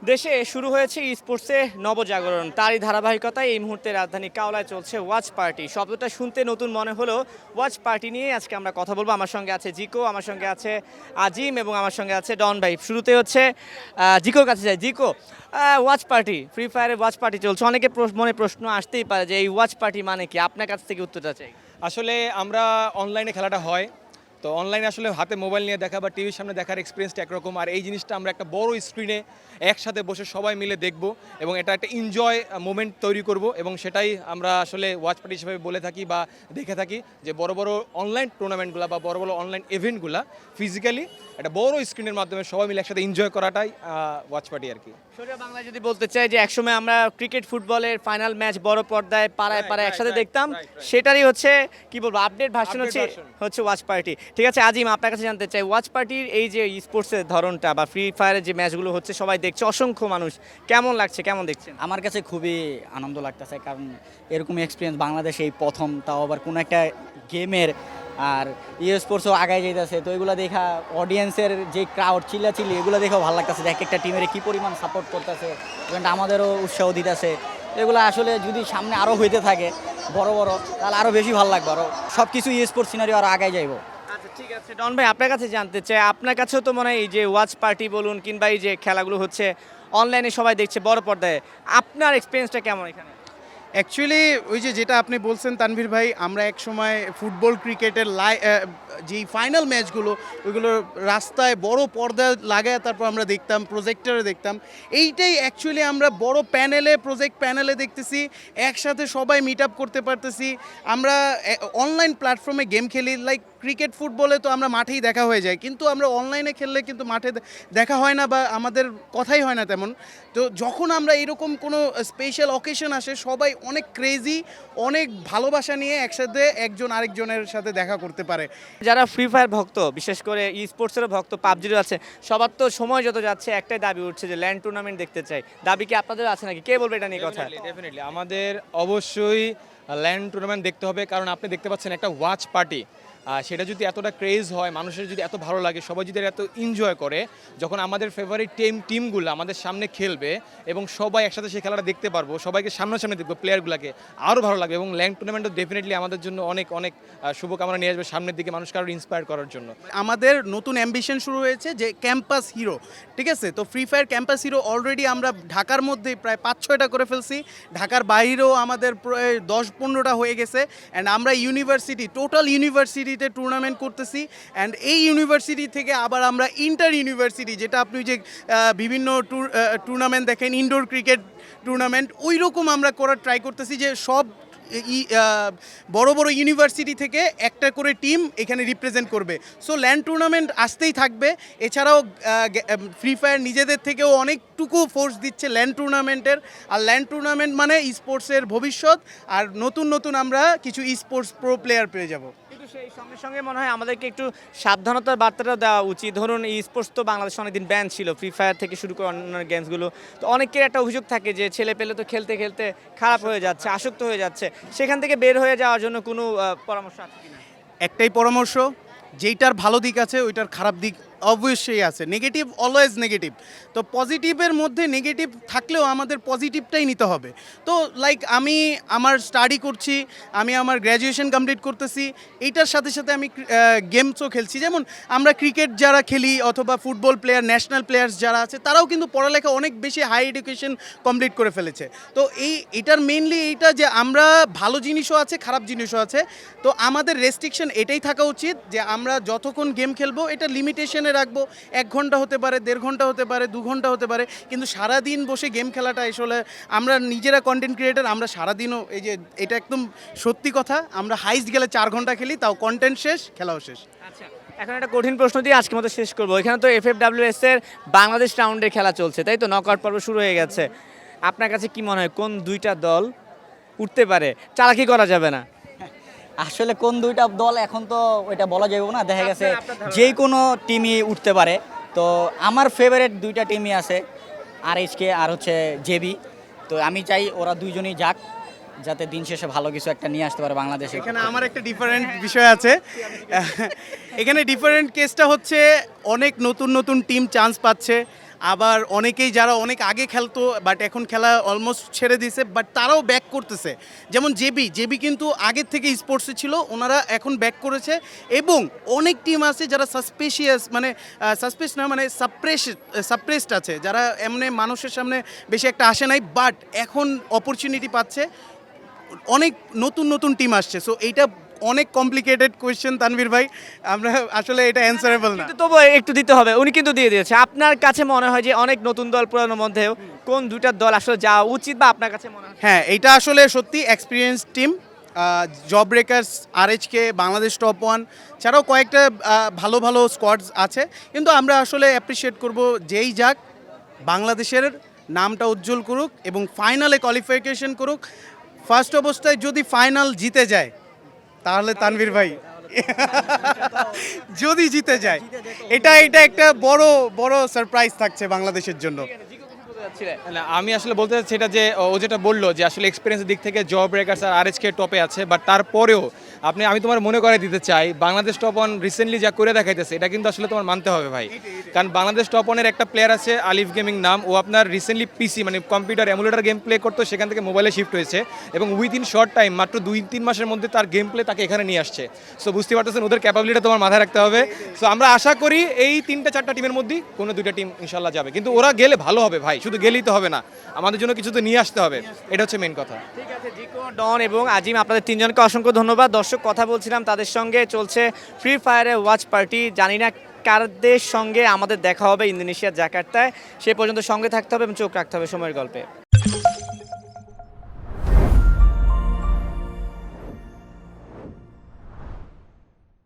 দেশে শুরু হয়েছে স্পোর্টসে নবজাগরণ, তারই ধারাবাহিকতায় এই মুহূর্তে রাজধানী কাওলায় চলছে ওয়াচ পার্টি। শব্দটা শুনতে নতুন মনে হলেও ওয়াচ পার্টি নিয়ে আজকে আমরা কথা বলবো। আমার সঙ্গে আছে জিকো, আমার সঙ্গে আছে আজিম এবং আমার সঙ্গে আছে ডন ভাই। শুরুতে হচ্ছে জিকোর কাছে যাই। জিকো, ওয়াচ পার্টি, ফ্রি ফায়ারের ওয়াচ পার্টি চলছে, অনেকে মনে প্রশ্ন আসতেই পারে যে এই ওয়াচ পার্টি মানে কি। আপনার কাছ থেকে উত্তরটা চাই। আসলে আমরা অনলাইনে খেলাটা হয়, তো অনলাইনে আসলে হাতে মোবাইল নিয়ে দেখা বা টিভির সামনে দেখার এক্সপিরিয়েন্সটা একরকম, আর এই জিনিসটা আমরা একটা বড় স্ক্রিনে একসাথে বসে সবাই মিলে দেখব এবং এটা একটা এনজয় মোমেন্ট তৈরি করব, এবং সেটাই আমরা আসলে ওয়াচ পার্টি হিসেবে বলে থাকি বা দেখে থাকি যে বড় বড় অনলাইন টুর্নামেন্টগুলো বা বড় বড় অনলাইন ইভেন্টগুলো ফিজিক্যালি একটা বড় স্ক্রিনের মাধ্যমে সবাই মিলে একসাথে এনজয় করাটাই ওয়াচ পার্টি আর কি। সোজা বাংলায় যদি বলতে চাই যে একসময় আমরা ক্রিকেট ফুটবলের ফাইনাল ম্যাচ বড় পর্দায় পাড়ায় পাড়ায় একসাথে দেখতাম, সেটারই হচ্ছে কি বলবো আপডেট ভার্সন হচ্ছে ওয়াচ পার্টি। ঠিক আছে আজিম, আপনার কাছে জানতে চাই ওয়াচ পার্টির এই যে স্পোর্টসের ধরনটা বা ফ্রি ফায়ারের যে ম্যাচগুলো হচ্ছে সবাই দেখছে, অসংখ্য মানুষ, কেমন লাগছে, কেমন দেখছেন? আমার কাছে খুবই আনন্দ লাগতেছে, কারণ এরকম এক্সপিরিয়েন্স বাংলাদেশে এই প্রথম, তাও আবার কোনো একটা গেমের। আর স্পোর্টসও আগায় যাইতেছে, তো এগুলো দেখা অডিয়েন্সের যে ক্রাউড চিল্লাচিল্লি, এগুলো দেখেও ভালো লাগতেছে যে এক একটা টিমের কী পরিমাণ সাপোর্ট করতেছে, আমাদেরও উৎসাহ দিতেছে। এগুলো আসলে যদি সামনে আরও হইতে থাকে বড় বড়, তাহলে আরও বেশি ভালো লাগবে, আরও সব কিছু স্পোর্টস সিনারিও আরও আগায় যাইব। আচ্ছা ঠিক আছে ডন ভাই, আপনার কাছে জানতে চাই, আপনার কাছেও তো মনে হয় এই যে ওয়াচ পার্টি বলুন কিংবা এই যে খেলাগুলো হচ্ছে অনলাইনে সবাই দেখছে বড় পর্দায়, আপনার এক্সপিরিয়েন্সটা কেমন এখানে? অ্যাকচুয়ালি ওই যেটা আপনি বলছেন তানভীর ভাই, আমরা এক সময় ফুটবল ক্রিকেটের যেই ফাইনাল ম্যাচগুলো ওইগুলো রাস্তায় বড় পর্দা লাগায় তারপর আমরা দেখতাম, প্রজেক্টরে দেখতাম। এইটাই অ্যাকচুয়ালি আমরা বড় প্রজেক্ট প্যানেলে দেখতেছি, একসাথে সবাই মিট আপ করতে পারতেছি। আমরা অনলাইন প্ল্যাটফর্মে গেম খেলি, লাইক ক্রিকেট ফুটবলে তো আমরা মাঠেই দেখা হয়ে যায়, কিন্তু আমরা অনলাইনে খেললে কিন্তু মাঠে দেখা হয় না বা আমাদের কথাই হয় না তেমন। তো যখন আমরা এরকম কোনো স্পেশাল অকেশন আসে, সবাই অনেক ক্রেজি, অনেক ভালোবাসা নিয়ে একসাথে একজন আরেকজনের সাথে দেখা করতে পারে। যারা ফ্রি ফায়ার ভক্ত, বিশেষ করে স্পোর্টসেরও ভক্ত, পাবজিরও আছে, সবার তো সময় যত যাচ্ছে একটাই দাবি উঠছে যে ল্যান্ড টুর্নামেন্ট দেখতে চাই। দাবি কি আপনাদের আছে নাকি? কে বলবে এটা নিয়ে কথা? ডেফিনেটলি আমাদের অবশ্যই ল্যান্ড টুর্নামেন্ট দেখতে হবে, কারণ আপনি দেখতে পাচ্ছেন একটা ওয়াচ পার্টি, সেটা যদি এতটা ক্রেজ হয়, মানুষের যদি এত ভালো লাগে, সবাই যদি এত এনজয় করে, যখন আমাদের ফেভারিট টিমগুলো আমাদের সামনে খেলবে এবং সবাই একসাথে সেই খেলাটা দেখতে পারবো, সবাইকে সামনাসামনি দেখবো, প্লেয়ারগুলোকে আরও ভালো লাগবে, এবং ল্যান্ড টুর্নামেন্টও ডেফিনেটলি আমাদের জন্য অনেক অনেক শুভকামনা নিয়ে আসবে সামনের দিকে মানুষকে আরও ইন্সপায়ার করার জন্য। আমাদের নতুন অ্যাম্বিশন শুরু হয়েছে যে ক্যাম্পাস হিরো, ঠিক আছে? তো free fire campus hero already আমরা ঢাকার মধ্যে প্রায় 5-6টা করে ফেলছি, ঢাকার বাইরেও আমাদের প্রায় 10-15টা হয়ে গেছে। অ্যান্ড আমরা টোটাল ইউনিভার্সিটিতে টুর্নামেন্ট করতেছি। অ্যান্ড এই ইউনিভার্সিটি থেকে আবার আমরা ইন্টার ইউনিভার্সিটি, যেটা আপনি যে বিভিন্ন টুর্নামেন্ট দেখেন, ইনডোর ক্রিকেট টুর্নামেন্ট, ওই রকম আমরা করার ট্রাই করতেছি যে সব বড় বড় ইউনিভার্সিটি থেকে একটা করে টিম এখানে রিপ্রেজেন্ট করবে। সো ল্যান্ড টুর্নামেন্ট আসতেই থাকবে। এছাড়াও ফ্রি ফায়ার নিজেদের থেকেও অনেকটুকু ফোর্স দিচ্ছে ল্যান্ড টুর্নামেন্টের। আর ল্যান্ড টুর্নামেন্ট মানে স্পোর্টসের ভবিষ্যৎ, আর নতুন নতুন আমরা কিছু স্পোর্টস প্রো প্লেয়ার পেয়ে যাব। কিন্তু সেই সঙ্গে সঙ্গে মনে হয় আমাদেরকে একটু সাবধানতার বার্তাটা দেওয়া উচিত। ধরুন এই স্পোর্টস তো বাংলাদেশে অনেকদিন ব্যান ছিল, ফ্রি ফায়ার থেকে শুরু করে অন্যান্য গেমসগুলো। তো অনেকের একটা অভিযোগ থাকে যে ছেলে পেলে তো খেলতে খেলতে খারাপ হয়ে যাচ্ছে, আসক্ত হয়ে যাচ্ছে, সেখান থেকে বের হয়ে যাওয়ার জন্য কোনো পরামর্শ আছে কিনা? একটাই পরামর্শ, যেইটার ভালো দিক আছে ওইটার খারাপ দিক অবশ্যই আছে। Negative always negative. তো পজিটিভের মধ্যে নেগেটিভ থাকলেও আমাদের পজিটিভটাই নিতে হবে। তো লাইক আমি আমার স্টাডি করছি, আমি আমার গ্র্যাজুয়েশন কমপ্লিট করতেছি, এইটার সাথে সাথে আমি গেমসও খেলছি। যেমন আমরা ক্রিকেট যারা খেলি অথবা ফুটবল প্লেয়ার, ন্যাশনাল প্লেয়ার্স যারা আছে, তারাও কিন্তু পড়ালেখা অনেক বেশি হাই এডুকেশন কমপ্লিট করে ফেলেছে। তো এটার মেইনলি এইটা যে আমরা ভালো জিনিসও আছে, খারাপ জিনিসও আছে। তো আমাদের রেস্ট্রিকশন এটাই থাকা উচিত যে আমরা যতক্ষণ গেম খেলবো এটা লিমিটেশনে রাখবো। 1 ঘন্টা হতে পারে, 1.5 ঘন্টা হতে পারে, 2 ঘন্টা হতে পারে, কিন্তু সারাদিন বসে গেম খেলাটা আসলে, আমরা নিজেরা কন্টেন্ট ক্রিয়েটার, আমরা সারাদিনও, এই যে এটা একদম সত্যি কথা, আমরা হাইস্ট গেলে 4 ঘন্টা খেলি, তাও কন্টেন্ট শেষ, খেলাও শেষ। আচ্ছা, এখন একটা কঠিন প্রশ্ন দিয়ে আজকের মতো শেষ করবো। এখানে তো FFWS এর বাংলাদেশ রাউন্ডের খেলা চলছে, তাই তো? নকআউট পর্ব শুরু হয়ে গেছে। আপনার কাছে কি মনে হয় কোন দুইটা দল উঠতে পারে? চালাকি করা যাবে না। আসলে কোন দুইটা দল এখন তো ওইটা বলা যাবে না, দেখা গেছে যে কোনো টিমই উঠতে পারে। তো আমার ফেভারিট দুইটা টিমই আছে, RHK আর হচ্ছে জেবি। তো আমি চাই ওরা দুইজনই যাক, যাতে দিন শেষে ভালো কিছু একটা নিয়ে আসতে পারে বাংলাদেশে। এখানে আমার একটা ডিফারেন্ট বিষয় আছে। এখানে ডিফারেন্ট কেসটা হচ্ছে অনেক নতুন নতুন টিম চান্স পাচ্ছে। আবার অনেকেই যারা অনেক আগে খেলতো বাট এখন খেলা অলমোস্ট ছেড়ে দিয়েছে, বাট তারাও ব্যাক করতেছে। যেমন জেবি কিন্তু আগের থেকে স্পোর্টসে ছিল, ওনারা এখন ব্যাক করেছে। এবং অনেক টিম আছে যারা সাসপিশিয়াস, মানে সাসপিস না, মানে সাপ্রেসড আছে, যারা এমনি মানুষের সামনে বেশি একটা আসে নাই, বাট এখন অপরচুনিটি পাচ্ছে। অনেক নতুন নতুন টিম আসছে। সো এইটা অনেক কমপ্লিকেটেড কোয়েশ্চেন তানভীর ভাই, আমরা আসলে এটা অ্যান্সারেবল না। কিন্তু তবু একটু দিতে হবে, উনি কিন্তু দিয়ে দিয়েছে। আপনার কাছে মনে হয় যে অনেক নতুন দল পুরানোর মধ্যেও কোন দুইটা দল আসলে যাওয়া উচিত বা আপনার কাছে মনে হয়? হ্যাঁ, এটা আসলে সত্যি experience team. Job breakers, RHK, Bangladesh top one ছাড়াও কয়েকটা ভালো ভালো স্কোয়াডস আছে। কিন্তু আমরা আসলে অ্যাপ্রিসিয়েট করব যেই যাক বাংলাদেশের নামটা উজ্জ্বল করুক এবং ফাইনালে কোয়ালিফিকেশন করুক। ফার্স্ট অবস্থায় যদি ফাইনাল জিতে যায় তাহলে তানভীর ভাই যদি জিতে যায় এটা একটা বড় বড় সারপ্রাইজ থাকছে বাংলাদেশের জন্য। না, আমি আসলে বলতে চাচ্ছি এটা যে ও যেটা বললো যে আসলে এক্সপিরিয়েন্সের দিক থেকে জব ব্রেকার্স আর আরএইচকে টপে আছে, বাট তারপরেও আমি তোমার মনে করে দিতে চাই বাংলাদেশ টপ ওয়ান রিসেন্টলি যা করে দেখাইতেছে এটা কিন্তু আসলে তোমার মানতে হবে ভাই। কারণ বাংলাদেশ টপ ওয়ানের একটা প্লেয়ার আছে আলিফ গেমিং নাম, ও আপনার রিসেন্টলি পিসি মানে কম্পিউটার এমুলেটার গেম প্লে করতো, সেখান থেকে মোবাইলে শিফট হয়েছে এবং উইদিন শর্ট টাইম মাত্র 2-3 মাসের মধ্যে তার গেম প্লে তাকে এখানে নিয়ে আসছে। সো বুঝতে পারতেছেন ওদের ক্যাপাবিলিটি তোমার মাথায় রাখতে হবে। সো আমরা আশা করি এই 3-4টা টিমের মধ্যেই কোনো 2টা টিম ইনশাল্লাহ যাবে, কিন্তু ওরা গেলে ভালো হবে ভাই, শুধু গেলেই তো হবে না, আমাদের জন্য কিছু তো নিয়ে আসতে হবে, এটা হচ্ছে মেইন কথা। ঠিক আছে, জিকো, ডন এবং আজিম, আপনাদের তিনজনকে অসংখ্য ধন্যবাদ। দর্শক কথা বলছিলাম তাদের সঙ্গে, চলছে ফ্রি ফায়ারের ওয়াচ পার্টি। জানি না কারদের সঙ্গে আমাদের দেখা হবে ইন্দোনেশিয়ার জাকার্তায়। সে পর্যন্ত সঙ্গে থাকতে হবে এবং চোখ রাখতে হবে সময়ের গল্পে।